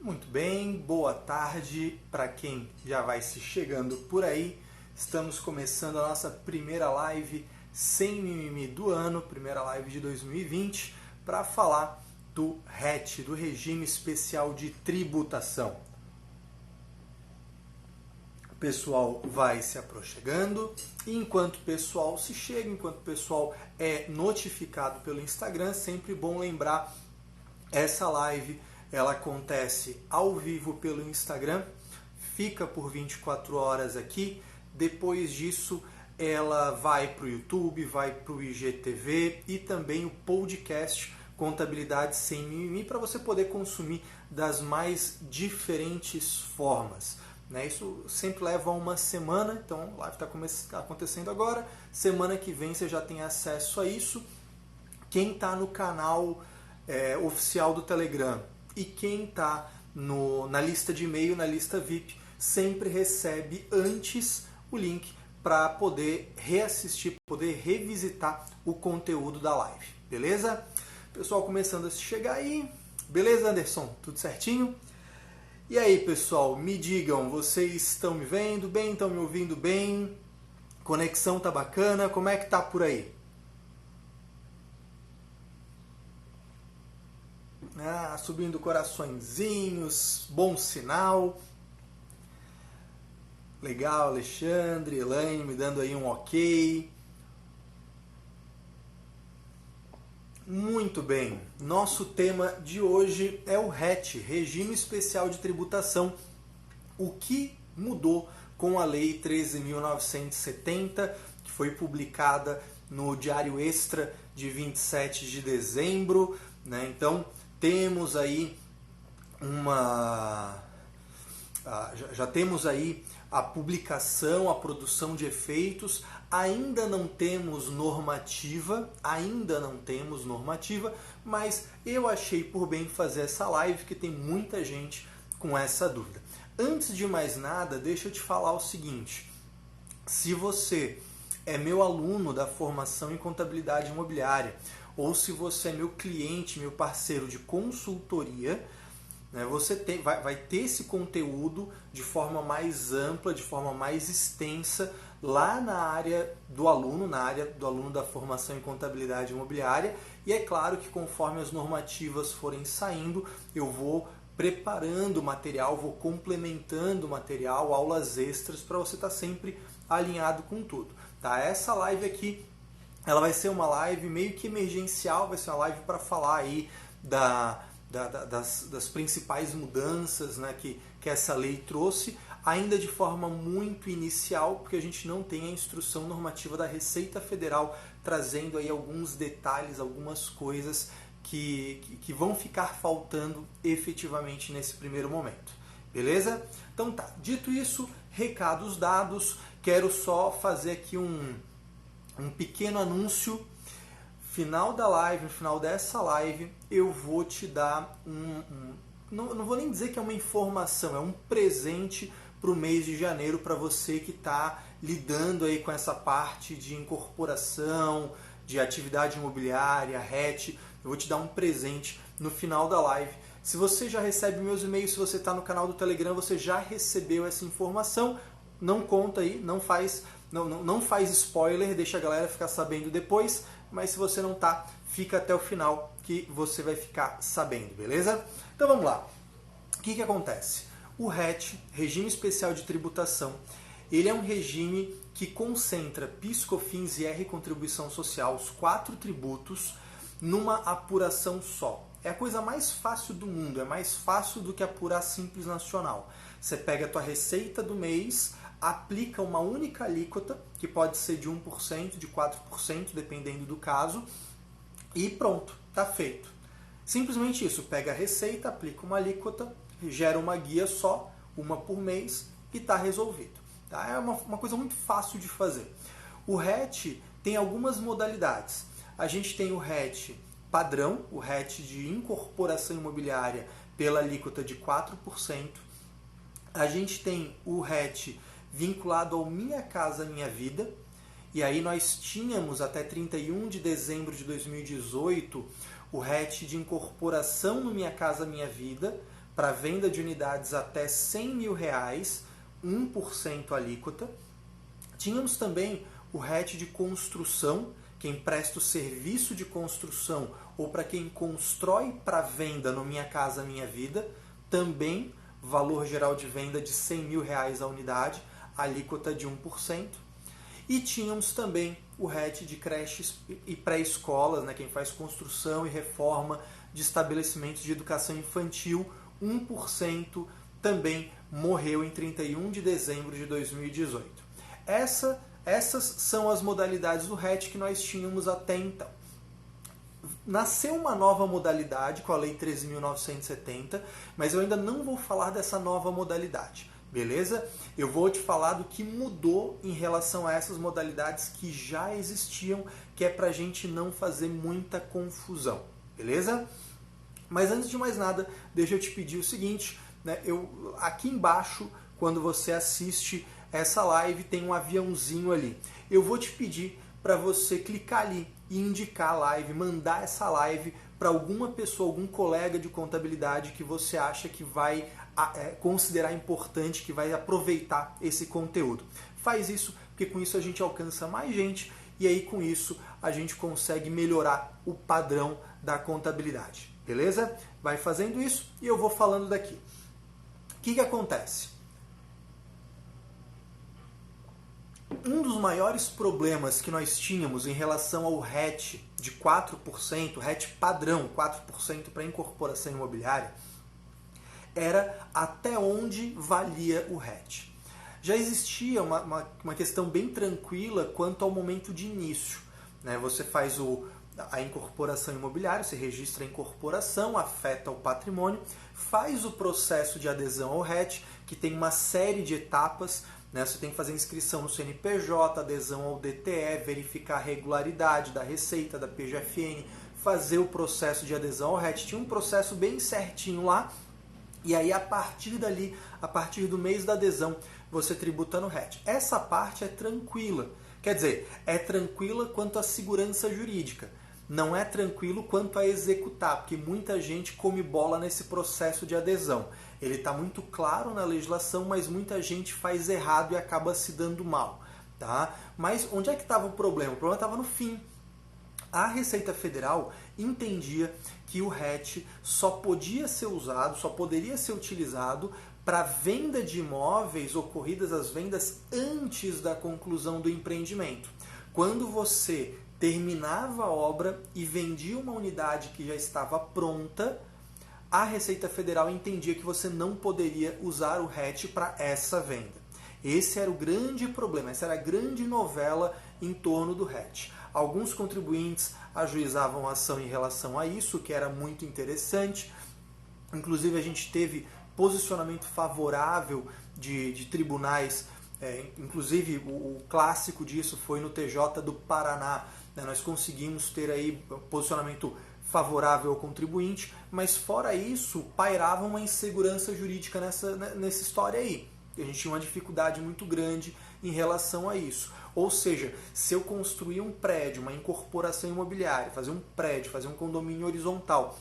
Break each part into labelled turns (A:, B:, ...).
A: Muito bem, boa tarde para quem já vai se chegando por aí. Estamos começando a nossa primeira live sem mimimi do ano, primeira live de 2020, para falar do RET, do Regime Especial de Tributação. O pessoal vai se aproximando e enquanto o pessoal se chega, enquanto o pessoal é notificado pelo Instagram, sempre bom lembrar, essa live ela acontece ao vivo pelo Instagram, fica por 24 horas aqui, depois disso ela vai para o YouTube, vai para o IGTV e também o podcast Contabilidade Sem Mimimi para você poder consumir das mais diferentes formas. Isso sempre leva uma semana, então a live está acontecendo agora, semana que vem você já tem acesso a isso. Quem está no canal oficial do Telegram e quem está na lista de e-mail, na lista VIP, sempre recebe antes o link para poder reassistir, poder revisitar o conteúdo da live, beleza? Pessoal começando a se chegar aí, beleza, Anderson? Tudo certinho? E aí, pessoal, me digam, vocês estão me vendo bem, estão me ouvindo bem? Conexão tá bacana? Como é que tá por aí? Subindo coraçõezinhos, bom sinal. Legal, Alexandre, Elaine me dando aí um ok. Muito bem, nosso tema de hoje é o RET, Regime Especial de Tributação. O que mudou com a Lei 13.970, que foi publicada no Diário Extra de 27 de dezembro, né? Então, temos aí já temos aí a publicação, a produção de efeitos, ainda não temos normativa, mas eu achei por bem fazer essa live, que tem muita gente com essa dúvida. Antes de mais nada, deixa eu te falar o seguinte, se você é meu aluno da formação em contabilidade imobiliária, ou se você é meu cliente, meu parceiro de consultoria, né, você vai ter esse conteúdo de forma mais ampla, de forma mais extensa, lá na área do aluno da formação em contabilidade imobiliária. E é claro que conforme as normativas forem saindo, eu vou preparando material, vou complementando material, aulas extras, para você estar sempre alinhado com tudo. Tá? Essa live aqui, ela vai ser uma live meio que emergencial, vai ser uma live para falar aí das principais mudanças, né, que essa lei trouxe, ainda de forma muito inicial, porque a gente não tem a instrução normativa da Receita Federal trazendo aí alguns detalhes, algumas coisas que vão ficar faltando efetivamente nesse primeiro momento. Beleza? Então tá, dito isso, recados dados, quero só fazer aqui um pequeno anúncio. Final da live, no final dessa live, eu vou te dar não vou nem dizer que é uma informação, é um presente para o mês de janeiro para você que está lidando aí com essa parte de incorporação, de atividade imobiliária, RET. Eu vou te dar um presente no final da live. Se você já recebe meus e-mails, se você está no canal do Telegram, você já recebeu essa informação. Não conta aí, não faz spoiler, deixa a galera ficar sabendo depois, mas se você não tá, fica até o final que você vai ficar sabendo, beleza? Então vamos lá. O que acontece? O RET, Regime Especial de Tributação, ele é um regime que concentra PIS, COFINS, IR e Contribuição Social, os 4 tributos, numa apuração só. É a coisa mais fácil do mundo, é mais fácil do que apurar Simples Nacional. Você pega a tua receita do mês, aplica uma única alíquota, que pode ser de 1%, de 4%, dependendo do caso, e pronto, está feito. Simplesmente isso, pega a receita, aplica uma alíquota, gera uma guia só, uma por mês, e está resolvido. Tá? É uma coisa muito fácil de fazer. O RET tem algumas modalidades. A gente tem o RET padrão, o RET de incorporação imobiliária pela alíquota de 4%. A gente tem o RET vinculado ao Minha Casa Minha Vida, e aí nós tínhamos até 31 de dezembro de 2018 o RET de incorporação no Minha Casa Minha Vida, para venda de unidades até R$100 mil, 1% alíquota. Tínhamos também o RET de construção, quem presta o serviço de construção ou para quem constrói para venda no Minha Casa Minha Vida, também valor geral de venda de R$100 mil a unidade, alíquota de 1%. E tínhamos também o RET de creches e pré-escolas, né, quem faz construção e reforma de estabelecimentos de educação infantil, 1%, também morreu em 31 de dezembro de 2018. Essas são as modalidades do RET que nós tínhamos até então. Nasceu uma nova modalidade com a Lei 13.970, mas eu ainda não vou falar dessa nova modalidade, beleza? Eu vou te falar do que mudou em relação a essas modalidades que já existiam, que é para a gente não fazer muita confusão, beleza? Mas antes de mais nada, deixa eu te pedir o seguinte, né? Aqui embaixo, quando você assiste essa live, tem um aviãozinho ali. Eu vou te pedir para você clicar ali e indicar a live, mandar essa live para alguma pessoa, algum colega de contabilidade que você acha que vai considerar importante, que vai aproveitar esse conteúdo. Faz isso, porque com isso a gente alcança mais gente e aí com isso a gente consegue melhorar o padrão da contabilidade. Beleza? Vai fazendo isso e eu vou falando daqui. O que acontece? Um dos maiores problemas que nós tínhamos em relação ao RET de 4%, RET padrão, 4% para incorporação imobiliária, era até onde valia o RET. Já existia uma questão bem tranquila quanto ao momento de início, né? Você faz a incorporação imobiliária, você registra a incorporação, afeta o patrimônio, faz o processo de adesão ao RET, que tem uma série de etapas, né? Você tem que fazer inscrição no CNPJ, adesão ao DTE, verificar a regularidade da Receita, da PGFN, fazer o processo de adesão ao RET. Tinha um processo bem certinho lá, e aí a partir dali, a partir do mês da adesão, você tributa no RET. Essa parte é tranquila, quer dizer, é tranquila quanto à segurança jurídica. Não é tranquilo quanto a executar, porque muita gente come bola nesse processo de adesão. Ele está muito claro na legislação, mas muita gente faz errado e acaba se dando mal. Tá? Mas onde é que estava o problema? O problema estava no fim. A Receita Federal entendia que o RET só podia ser usado, só poderia ser utilizado para venda de imóveis ocorridas as vendas antes da conclusão do empreendimento. Quando você terminava a obra e vendia uma unidade que já estava pronta, a Receita Federal entendia que você não poderia usar o RET para essa venda. Esse era o grande problema, essa era a grande novela em torno do RET. Alguns contribuintes ajuizavam a ação em relação a isso, que era muito interessante. Inclusive a gente teve posicionamento favorável de tribunais, inclusive o clássico disso foi no TJ do Paraná. Nós conseguimos ter aí posicionamento favorável ao contribuinte, mas fora isso, pairava uma insegurança jurídica nessa história aí. A gente tinha uma dificuldade muito grande em relação a isso. Ou seja, se eu construir um prédio, uma incorporação imobiliária, fazer um prédio, fazer um condomínio horizontal,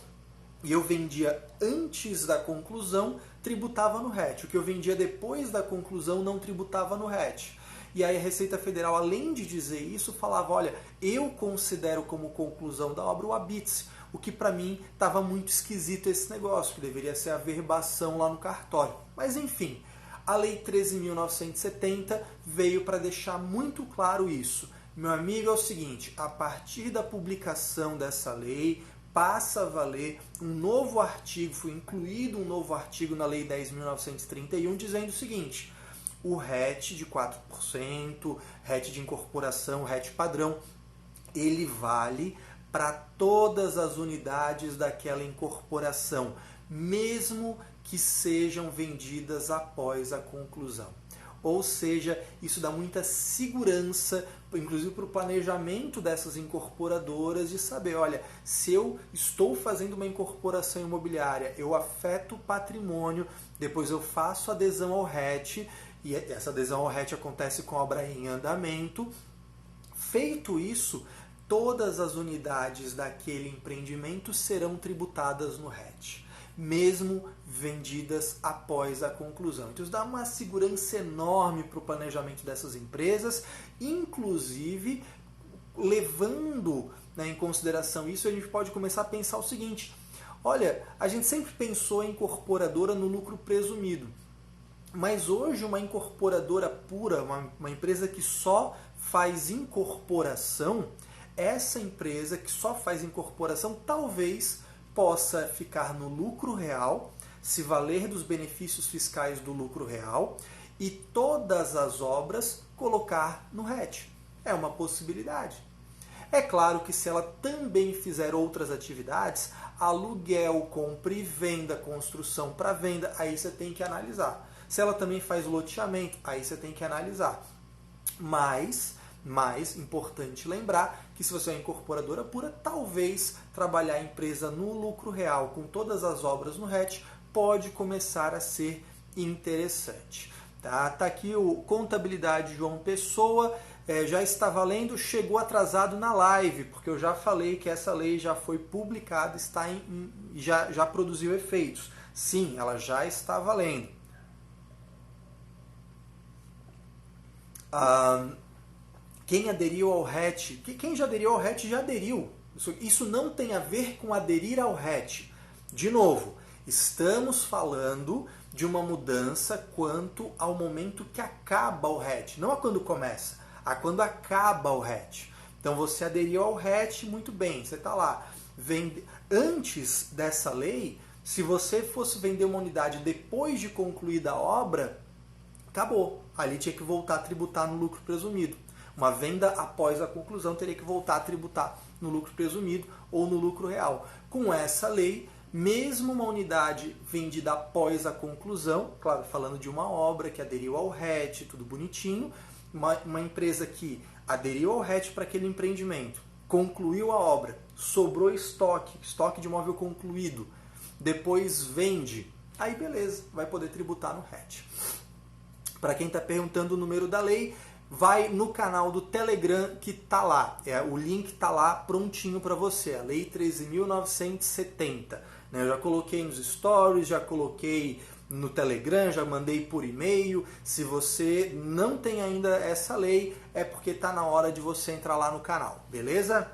A: e eu vendia antes da conclusão, tributava no RET. O que eu vendia depois da conclusão não tributava no RET. E aí a Receita Federal, além de dizer isso, falava, olha, eu considero como conclusão da obra o habite-se, o que para mim estava muito esquisito esse negócio, que deveria ser a verbação lá no cartório. Mas enfim, a Lei 13.970 veio para deixar muito claro isso. Meu amigo, é o seguinte, a partir da publicação dessa lei, passa a valer um novo artigo, foi incluído um novo artigo na Lei 10.931, dizendo o seguinte, o RET de 4%, RET de incorporação, RET padrão, ele vale para todas as unidades daquela incorporação, mesmo que sejam vendidas após a conclusão. Ou seja, isso dá muita segurança, inclusive para o planejamento dessas incorporadoras, de saber, olha, se eu estou fazendo uma incorporação imobiliária, eu afeto o patrimônio, depois eu faço adesão ao RET, e essa adesão ao RET acontece com a obra em andamento. Feito isso, todas as unidades daquele empreendimento serão tributadas no RET. mesmo vendidas após a conclusão. Então isso dá uma segurança enorme para o planejamento dessas empresas, inclusive levando, né, em consideração isso, a gente pode começar a pensar o seguinte: olha, a gente sempre pensou em incorporadora no lucro presumido, mas hoje uma incorporadora pura, uma empresa que só faz incorporação, essa empresa que só faz incorporação talvez possa ficar no lucro real, se valer dos benefícios fiscais do lucro real e todas as obras colocar no RET. É uma possibilidade. É claro que se ela também fizer outras atividades, aluguel, compra e venda, construção para venda, aí você tem que analisar. Se ela também faz loteamento, aí você tem que analisar. Mas, importante lembrar que se você é uma incorporadora pura, talvez trabalhar a empresa no lucro real com todas as obras no RET pode começar a ser interessante. Tá aqui o Contabilidade João Pessoa. Já está valendo, chegou atrasado na live, porque eu já falei que essa lei já foi publicada, já produziu efeitos. Sim, ela já está valendo. Quem aderiu ao RET, quem já aderiu ao RET já aderiu. Isso não tem a ver com aderir ao RET. De novo, estamos falando de uma mudança quanto ao momento que acaba o RET, não a quando começa. A quando acaba o RET. Então você aderiu ao RET, muito bem, você está lá. Antes dessa lei, se você fosse vender uma unidade depois de concluída a obra, acabou. Ali tinha que voltar a tributar no lucro presumido. Uma venda após a conclusão teria que voltar a tributar no lucro presumido ou no lucro real. Com essa lei, mesmo uma unidade vendida após a conclusão, claro, falando de uma obra que aderiu ao RET, tudo bonitinho, uma empresa que aderiu ao RET para aquele empreendimento, concluiu a obra, sobrou estoque de imóvel concluído, depois vende, aí beleza, vai poder tributar no RET. Para quem está perguntando o número da lei, vai no canal do Telegram que está lá, o link está lá prontinho para você, a Lei 13.970. Eu já coloquei nos stories, já coloquei no Telegram, já mandei por e-mail. Se você não tem ainda essa lei, é porque está na hora de você entrar lá no canal, beleza?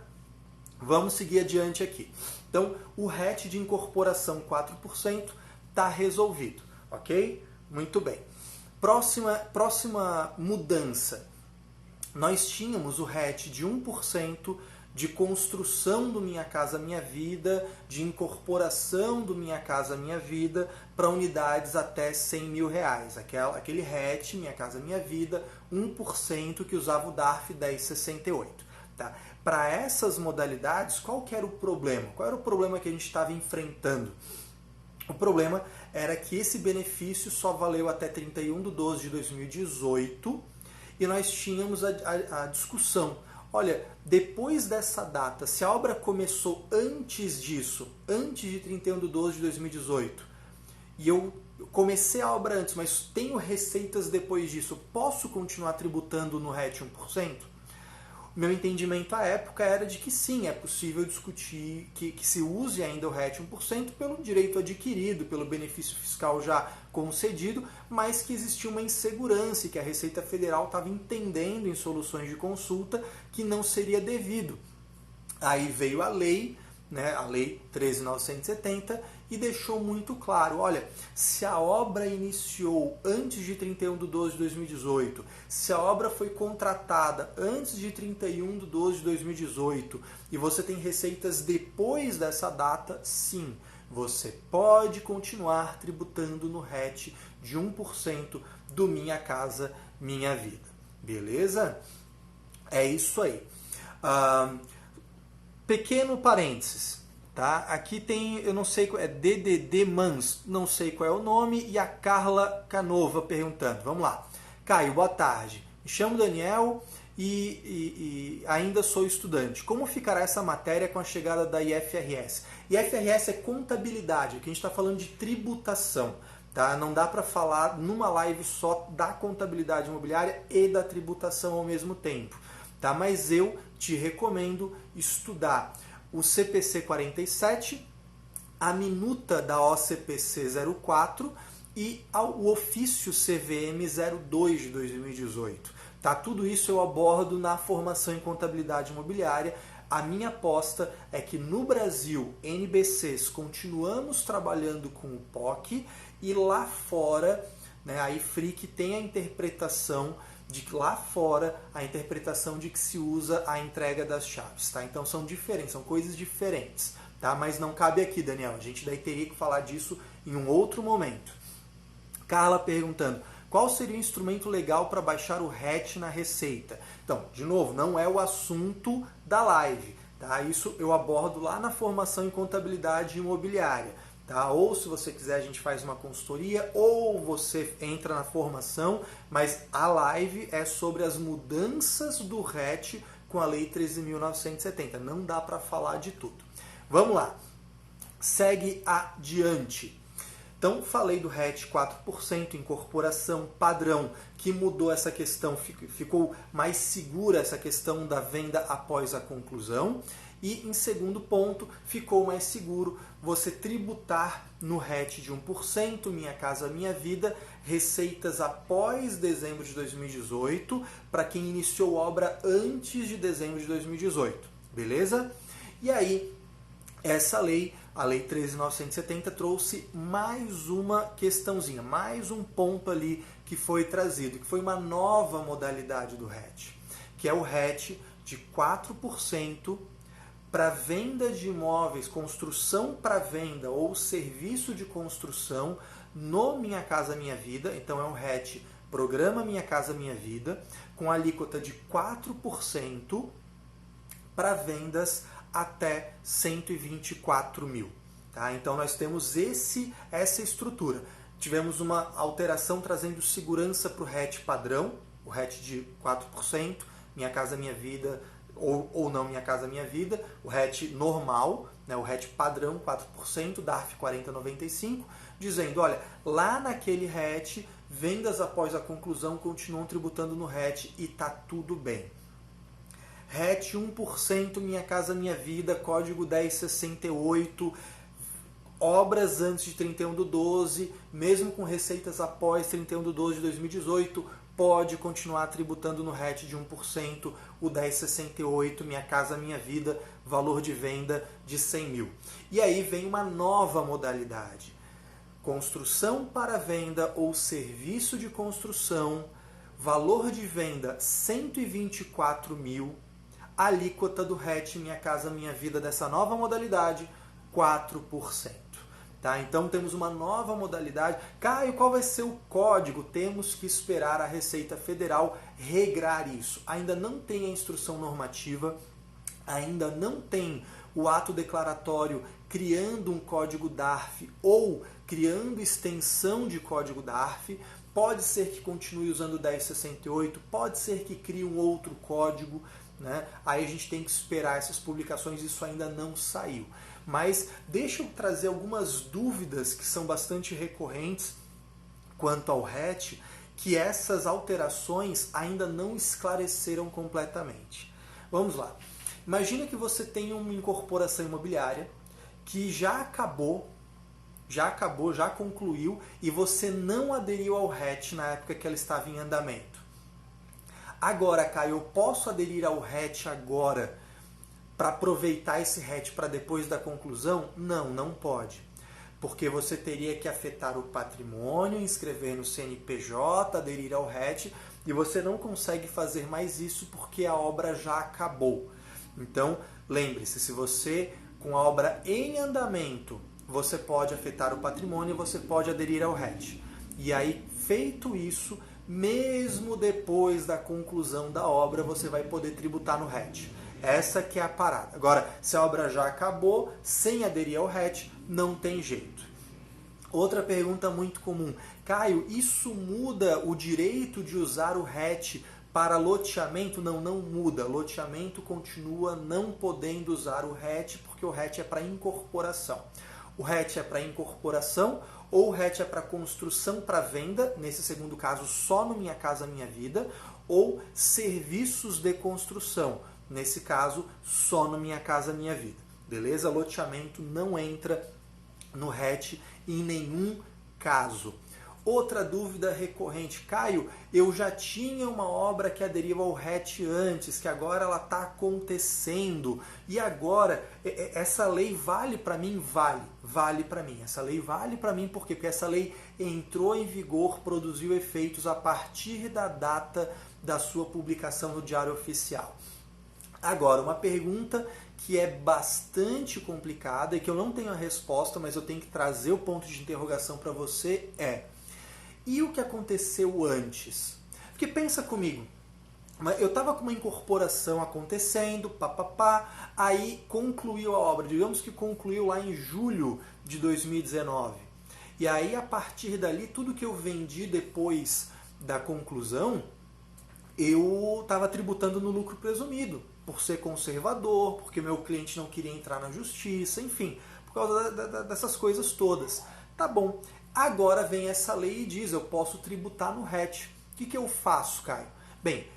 A: Vamos seguir adiante aqui. Então, o RET de incorporação 4% está resolvido, ok? Muito bem. Próxima mudança. Nós tínhamos o RET de 1% de construção do Minha Casa Minha Vida, de incorporação do Minha Casa Minha Vida para unidades até R$100.000. Aquele RET, Minha Casa Minha Vida, 1% que usava o DARF 1068. Tá? Para essas modalidades, qual que era o problema? Qual era o problema que a gente estava enfrentando? O problema era que esse benefício só valeu até 31/12/2018 e nós tínhamos a discussão. Olha, depois dessa data, se a obra começou antes disso, antes de 31/12/2018, e eu comecei a obra antes, mas tenho receitas depois disso, posso continuar tributando no RET 1%? Meu entendimento à época era de que sim, é possível discutir que se use ainda o RET 1% pelo direito adquirido, pelo benefício fiscal já concedido, mas que existia uma insegurança e que a Receita Federal estava entendendo em soluções de consulta que não seria devido. Aí veio a lei, né, a Lei 13.970, e deixou muito claro, olha, se a obra iniciou antes de 31/12/2018, se a obra foi contratada antes de 31/12/2018 e você tem receitas depois dessa data, sim, você pode continuar tributando no RET de 1% do Minha Casa Minha Vida. Beleza? É isso aí. Pequeno parênteses. Tá? Aqui tem, eu não sei, é DDD Mans, não sei qual é o nome, e a Carla Canova perguntando. Vamos lá. Caio, boa tarde. Me chamo Daniel e ainda sou estudante. Como ficará essa matéria com a chegada da IFRS? IFRS é contabilidade, aqui a gente está falando de tributação. Tá? Não dá para falar numa live só da contabilidade imobiliária e da tributação ao mesmo tempo. Tá? Mas eu te recomendo estudar o CPC 47 a minuta da OCPC 04 e o ofício CVM 02 de 2018. Tá? Tudo isso eu abordo na formação em contabilidade imobiliária. A minha aposta é que no Brasil, NBCs, continuamos trabalhando com o POC e lá fora, né, a IFRIC tem a interpretação de que lá fora a interpretação de que se usa a entrega das chaves. Tá? Então são diferentes, são coisas diferentes. Tá? Mas não cabe aqui, Daniel. A gente daí teria que falar disso em um outro momento. Carla perguntando, qual seria o instrumento legal para baixar o RET na Receita? Então, de novo, não é o assunto da live. Tá? Isso eu abordo lá na formação em contabilidade imobiliária. Tá? Ou se você quiser a gente faz uma consultoria, ou você entra na formação, mas a live é sobre as mudanças do RET com a Lei 13.970. Não dá para falar de tudo. Vamos lá. Segue adiante. Então, falei do RET 4%, incorporação padrão, que mudou essa questão, ficou mais segura essa questão da venda após a conclusão. E, em segundo ponto, ficou mais seguro você tributar no RET de 1%, Minha Casa Minha Vida, receitas após dezembro de 2018, para quem iniciou obra antes de dezembro de 2018. Beleza? E aí, essa lei, a Lei 13.970, trouxe mais uma questãozinha, mais um ponto ali que foi trazido, que foi uma nova modalidade do RET, que é o RET de 4% para venda de imóveis, construção para venda ou serviço de construção no Minha Casa Minha Vida. Então é um RET Programa Minha Casa Minha Vida, com alíquota de 4% para vendas até 124 mil. Tá? Então nós temos essa estrutura. Tivemos uma alteração trazendo segurança para o RET padrão, o RET de 4%, Minha Casa Minha Vida ou não Minha Casa Minha Vida, o RET normal, né, o RET padrão 4%, DARF 4095, dizendo, olha, lá naquele RET, vendas após a conclusão continuam tributando no RET e tá tudo bem. RET 1%, Minha Casa Minha Vida, código 1068, obras antes de 31/12, mesmo com receitas após 31/12 de 2018, pode continuar tributando no RET de 1%, o 1068, Minha Casa Minha Vida, valor de venda de 100 mil. E aí vem uma nova modalidade. Construção para venda ou serviço de construção, valor de venda 124 mil, alíquota do RET Minha Casa Minha Vida dessa nova modalidade, 4%. Tá? Então temos uma nova modalidade. Caio, qual vai ser o código? Temos que esperar a Receita Federal regrar isso. Ainda não tem a instrução normativa, ainda não tem o ato declaratório criando um código DARF ou criando extensão de código DARF. Pode ser que continue usando o 1068, pode ser que crie um outro código, né? Aí a gente tem que esperar essas publicações, isso ainda não saiu. Mas deixa eu trazer algumas dúvidas que são bastante recorrentes quanto ao RET, que essas alterações ainda não esclareceram completamente. Vamos lá. Imagina que você tem uma incorporação imobiliária que já concluiu e você não aderiu ao RET na época que ela estava em andamento. Agora, Caio, eu posso aderir ao RET agora para aproveitar esse RET para depois da conclusão? Não, não pode. Porque você teria que afetar o patrimônio, inscrever no CNPJ, aderir ao RET, e você não consegue fazer mais isso porque a obra já acabou. Então, lembre-se, se você, com a obra em andamento, você pode afetar o patrimônio, você pode aderir ao RET. E aí, feito isso, mesmo depois da conclusão da obra, você vai poder tributar no RET. Essa que é a parada. Agora, se a obra já acabou, sem aderir ao RET, não tem jeito. Outra pergunta muito comum. Caio, isso muda o direito de usar o RET para loteamento? Não, não muda. Loteamento continua não podendo usar o RET, porque o RET é para incorporação. O RET é para incorporação ou o RET é para construção para venda, nesse segundo caso só no Minha Casa Minha Vida, ou serviços de construção, nesse caso só no Minha Casa Minha Vida. Beleza? Loteamento não entra no RET em nenhum caso. Outra dúvida recorrente, Caio, eu já tinha uma obra que aderiu ao RET antes, que agora ela está acontecendo, e agora essa lei vale para mim? Vale para mim. Essa lei vale para mim por quê? Porque essa lei entrou em vigor, produziu efeitos a partir da data da sua publicação no Diário Oficial. Agora, uma pergunta que é bastante complicada e que eu não tenho a resposta, mas eu tenho que trazer o ponto de interrogação para você é: e o que aconteceu antes? Porque pensa comigo, eu estava com uma incorporação acontecendo, aí concluiu a obra, digamos que concluiu lá em julho de 2019. E aí, a partir dali, tudo que eu vendi depois da conclusão, eu estava tributando no lucro presumido, por ser conservador, porque meu cliente não queria entrar na justiça, enfim, por causa dessas coisas todas. Tá bom. Agora vem essa lei e diz, eu posso tributar no RET. O que eu faço, Caio? Bem,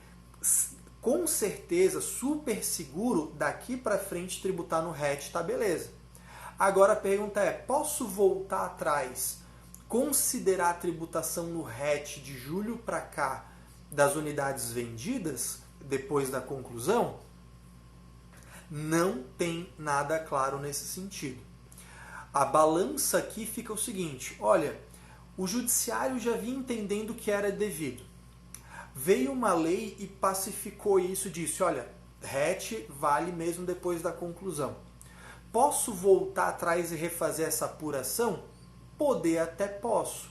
A: com certeza, super seguro, daqui para frente tributar no RET, tá beleza. Agora a pergunta é, posso voltar atrás, considerar a tributação no RET de julho para cá das unidades vendidas, depois da conclusão? Não tem nada claro nesse sentido. A balança aqui fica o seguinte, olha, o judiciário já vinha entendendo que era devido. Veio uma lei e pacificou isso, disse, olha, RET vale mesmo depois da conclusão. Posso voltar atrás e refazer essa apuração? Poder até posso.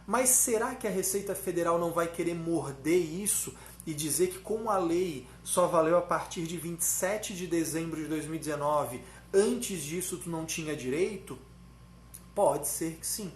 A: Mas será que a Receita Federal não vai querer morder isso e dizer que como a lei só valeu a partir de 27 de dezembro de 2019, antes disso tu não tinha direito? Pode ser que sim.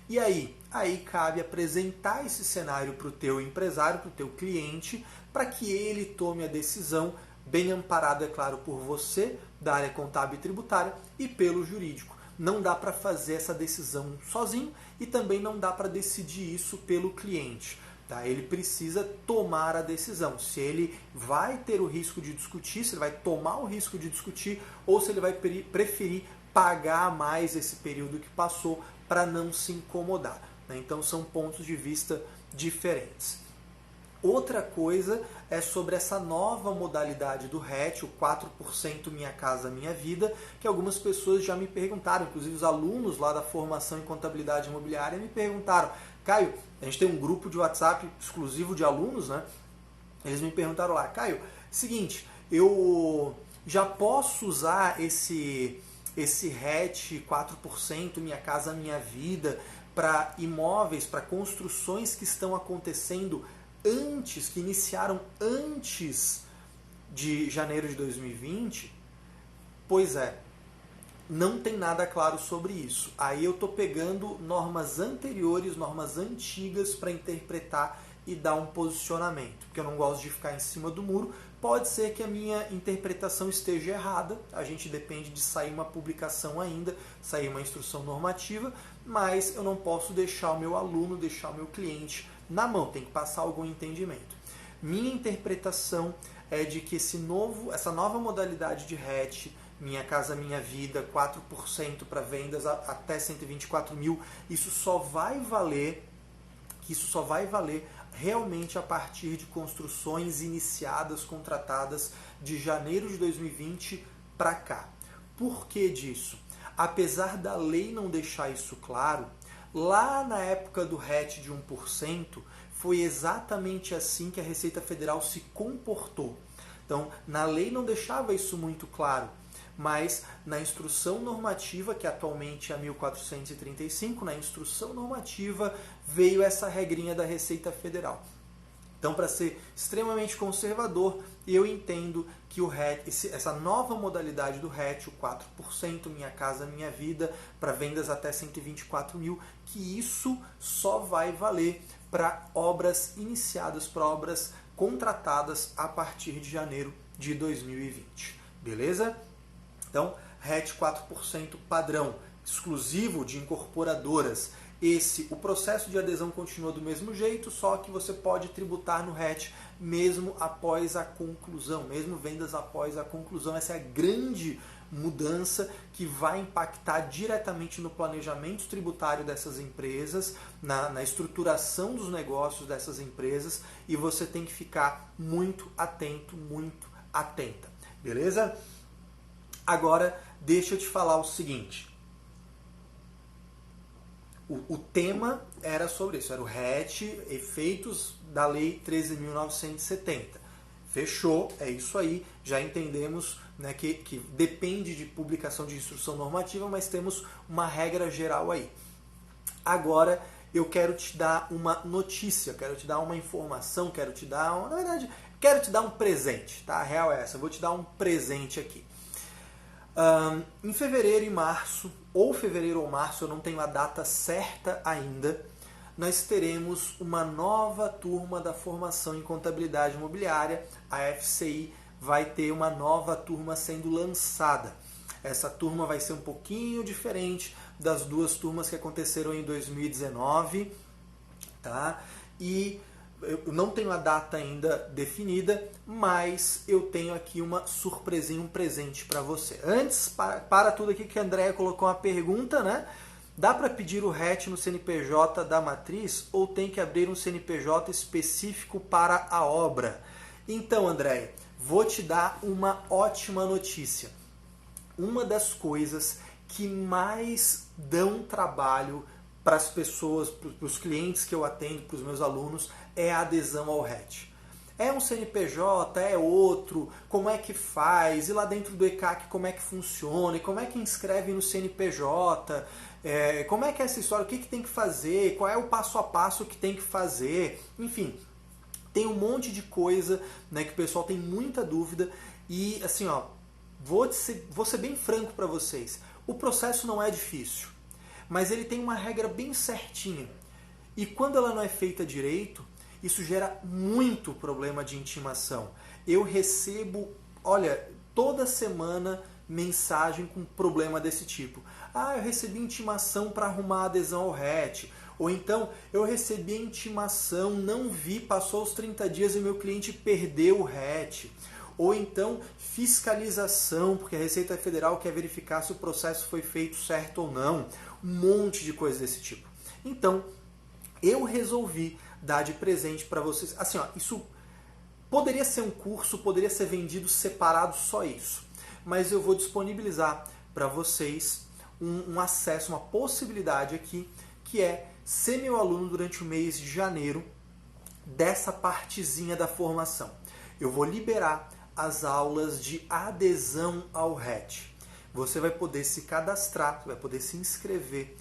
A: E aí? Aí cabe apresentar esse cenário para o teu empresário, para o teu cliente, para que ele tome a decisão, bem amparado, é claro, por você, da área contábil e tributária, e pelo jurídico. Não dá para fazer essa decisão sozinho e também não dá para decidir isso pelo cliente. Tá? Ele precisa tomar a decisão. Se ele vai ter o risco de discutir, se ele vai tomar o risco de discutir ou se ele vai preferir pagar mais esse período que passou para não se incomodar. Né? Então são pontos de vista diferentes. Outra coisa é sobre essa nova modalidade do RET, o 4% Minha Casa Minha Vida, que algumas pessoas já me perguntaram, inclusive os alunos lá da formação em contabilidade imobiliária me perguntaram, Caio, a gente tem um grupo de WhatsApp exclusivo de alunos, né? Eles me perguntaram lá, Caio, seguinte, eu já posso usar esse RET 4% Minha Casa Minha Vida para imóveis, para construções que estão acontecendo antes, que iniciaram antes de janeiro de 2020? Pois é, não tem nada claro sobre isso. Aí eu estou pegando normas anteriores, normas antigas para interpretar e dar um posicionamento, porque eu não gosto de ficar em cima do muro. Pode ser que a minha interpretação esteja errada, a gente depende de sair uma publicação ainda, sair uma instrução normativa, mas eu não posso deixar o meu aluno, deixar o meu cliente na mão, tem que passar algum entendimento. Minha interpretação é de que essa nova modalidade de RET, Minha Casa Minha Vida, 4% para vendas até 124 mil, isso só vai valer realmente a partir de construções iniciadas, contratadas de janeiro de 2020 para cá. Por que disso? Apesar da lei não deixar isso claro, lá na época do RET de 1%, foi exatamente assim que a Receita Federal se comportou. Então, na lei não deixava isso muito claro, mas na instrução normativa, que atualmente é a 1435, na instrução normativa veio essa regrinha da Receita Federal. Então, para ser extremamente conservador, eu entendo que o RET, essa nova modalidade do RET, o 4%, Minha Casa Minha Vida, para vendas até 124 mil, que isso só vai valer para obras iniciadas, para obras contratadas a partir de janeiro de 2020. Beleza? Então, RET 4% padrão, exclusivo de incorporadoras. O processo de adesão continua do mesmo jeito, só que você pode tributar no RET mesmo após a conclusão, mesmo vendas após a conclusão. Essa é a grande mudança que vai impactar diretamente no planejamento tributário dessas empresas, na estruturação dos negócios dessas empresas, e você tem que ficar muito atento, muito atenta, beleza? Agora, deixa eu te falar o seguinte. O tema era sobre isso, era o RET, efeitos da Lei 13.970. Fechou, é isso aí, já entendemos, né, que depende de publicação de instrução normativa, mas temos uma regra geral aí. Agora eu quero te dar uma notícia, quero te dar uma informação, quero te dar um presente, tá? A real é essa, eu vou te dar um presente aqui. Em fevereiro e março, ou fevereiro ou março, eu não tenho a data certa ainda, nós teremos uma nova turma da formação em contabilidade imobiliária. A FCI vai ter uma nova turma sendo lançada. Essa turma vai ser um pouquinho diferente das duas turmas que aconteceram em 2019, tá? E eu não tenho a data ainda definida, mas eu tenho aqui uma surpresinha, um presente para você. Antes, para tudo aqui que a Andréia colocou uma pergunta, né? Dá para pedir o RET no CNPJ da matriz ou tem que abrir um CNPJ específico para a obra? Então, Andréia, vou te dar uma ótima notícia. Uma das coisas que mais dão trabalho para as pessoas, para os clientes que eu atendo, para os meus alunos, é a adesão ao RET. É um CNPJ, é outro, como é que faz, e lá dentro do ECAC como é que funciona, e como é que inscreve no CNPJ, como é que é essa história, o que tem que fazer, qual é o passo a passo que tem que fazer, enfim, tem um monte de coisa, né, que o pessoal tem muita dúvida, e assim, ó, vou ser bem franco para vocês, o processo não é difícil, mas ele tem uma regra bem certinha, e quando ela não é feita direito, isso gera muito problema de intimação. Eu recebo, olha, toda semana mensagem com problema desse tipo. Eu recebi intimação para arrumar a adesão ao RET. Ou então, eu recebi a intimação, não vi, passou os 30 dias e meu cliente perdeu o RET. Ou então, fiscalização, porque a Receita Federal quer verificar se o processo foi feito certo ou não. Um monte de coisa desse tipo. Então, eu resolvi dar de presente para vocês. Assim, ó, isso poderia ser um curso, poderia ser vendido separado, só isso. Mas eu vou disponibilizar para vocês um acesso, uma possibilidade aqui, que é ser meu aluno durante o mês de janeiro dessa partezinha da formação. Eu vou liberar as aulas de adesão ao RET. Você vai poder se cadastrar, vai poder se inscrever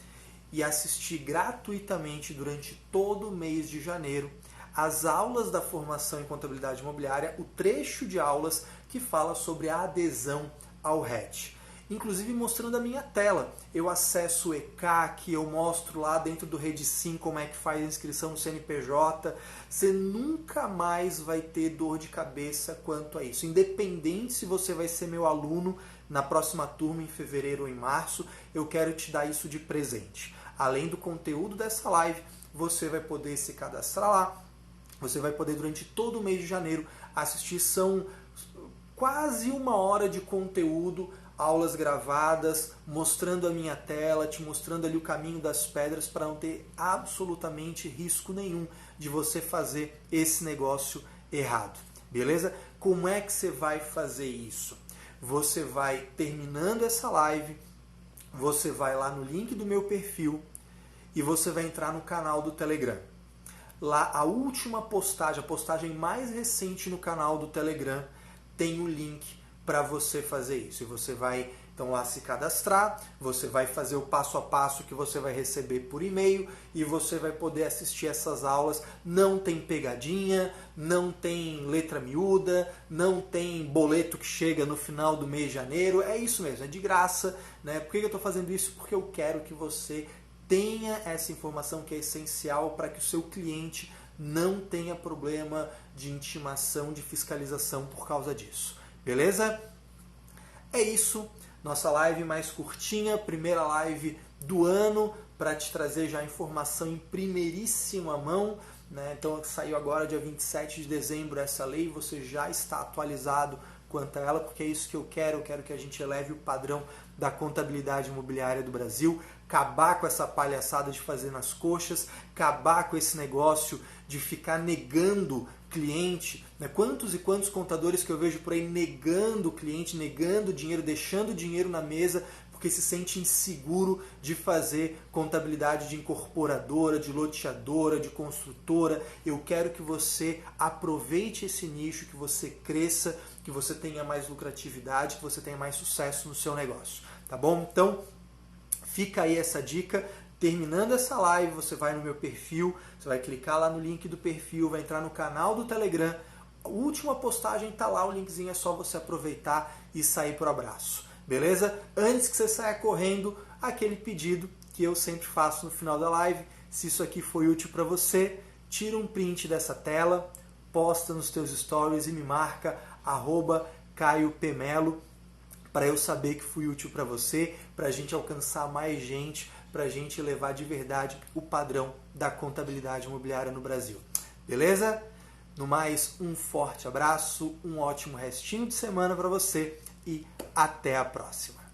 A: e assistir gratuitamente durante todo o mês de janeiro as aulas da formação em contabilidade imobiliária, o trecho de aulas que fala sobre a adesão ao RET. Inclusive mostrando a minha tela. Eu acesso o ECAC, eu mostro lá dentro do Redsim como é que faz a inscrição no CNPJ. Você nunca mais vai ter dor de cabeça quanto a isso. Independente se você vai ser meu aluno na próxima turma em fevereiro ou em março, eu quero te dar isso de presente. Além do conteúdo dessa live, você vai poder se cadastrar lá. Você vai poder durante todo o mês de janeiro assistir, são quase 1 hora de conteúdo, aulas gravadas, mostrando a minha tela, te mostrando ali o caminho das pedras para não ter absolutamente risco nenhum de você fazer esse negócio errado. Beleza? Como é que você vai fazer isso? Você vai, terminando essa live, você vai lá no link do meu perfil e você vai entrar no canal do Telegram. Lá, a última postagem, a postagem mais recente no canal do Telegram, tem o link para você fazer isso. E você vai, então, lá se cadastrar, você vai fazer o passo a passo que você vai receber por e-mail e você vai poder assistir essas aulas. Não tem pegadinha, não tem letra miúda, não tem boleto que chega no final do mês de janeiro. É isso mesmo, é de graça, né? Por que eu estou fazendo isso? Porque eu quero que você tenha essa informação que é essencial para que o seu cliente não tenha problema de intimação, de fiscalização por causa disso. Beleza? É isso. Nossa live mais curtinha, primeira live do ano, para te trazer já informação em primeiríssima mão, né? Então saiu agora dia 27 de dezembro essa lei, você já está atualizado quanto a ela, porque é isso que eu quero que a gente eleve o padrão da contabilidade imobiliária do Brasil, acabar com essa palhaçada de fazer nas coxas, acabar com esse negócio de ficar negando cliente, né? Quantos e quantos contadores que eu vejo por aí negando o cliente, negando o dinheiro, deixando o dinheiro na mesa, porque se sente inseguro de fazer contabilidade de incorporadora, de loteadora, de construtora. Eu quero que você aproveite esse nicho, que você cresça, que você tenha mais lucratividade, que você tenha mais sucesso no seu negócio, tá bom? Então, fica aí essa dica. Terminando essa live, você vai no meu perfil, você vai clicar lá no link do perfil, vai entrar no canal do Telegram. A última postagem está lá, o linkzinho é só você aproveitar e sair pro abraço. Beleza? Antes que você saia correndo, aquele pedido que eu sempre faço no final da live. Se isso aqui foi útil para você, tira um print dessa tela, posta nos teus stories e me marca @CaioPemelo para eu saber que fui útil para você, para a gente alcançar mais gente, para a gente levar de verdade o padrão da contabilidade imobiliária no Brasil. Beleza? No mais, um forte abraço, um ótimo restinho de semana para você e até a próxima.